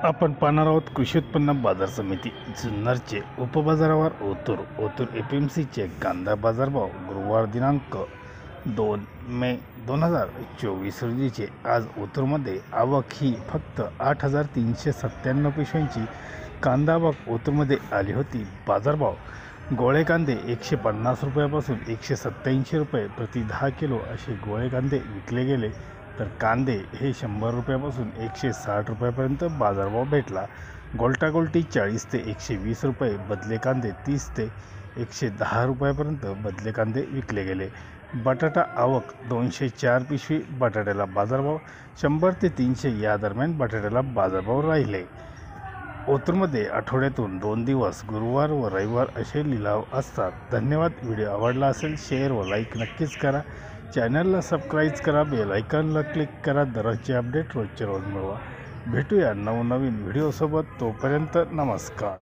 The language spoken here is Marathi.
आपण पाहणार आहोत कृषी उत्पन्न बाजार समिती जुन्नरचे उपबाजारावर ओतूर एपीएमसीचे कांदा बाजारभाव गुरुवार दिनांक 2 मे 2024 रोजीचे। आज ओतूरमध्ये आवक ही फक्त 8,397 पिशव्यांची कांदा आवक ओतूरमध्ये आली होती। बाजारभाव गोळे कांदे 150 रुपयापासून 187 रुपये प्रति 10 किलो असे गोळे कांदे विकले गेले, तर कांदे हे 100 रुपयापासून 160 रुपयापर्यंत बाजारभाव भेटला। गोल्टागोल्टी 40 ते 120 रुपये, बदले कांदे 30 ते 110 रुपयापर्यंत बदले कांदे विकले गेले। बटाटा आवक 204 पिशवी, बटाट्याला बाजारभाव 100 ते 300 या दरम्यान बटाट्याला बाजारभाव राहिले। ओतूरमध्ये आठवड्यातून 2 दिवस गुरुवार व रविवार असे लिलाव असतात। धन्यवाद। व्हिडिओ आवडला असेल शेअर व लाईक नक्कीच करा। चॅनलला सबस्क्राईब करा, बेल आयकॉनला क्लिक करा। दररोजचे अपडेट रोजच्या रोज मिळवा। भेटूया नवनवीन व्हिडिओसोबत, तोपर्यंत नमस्कार।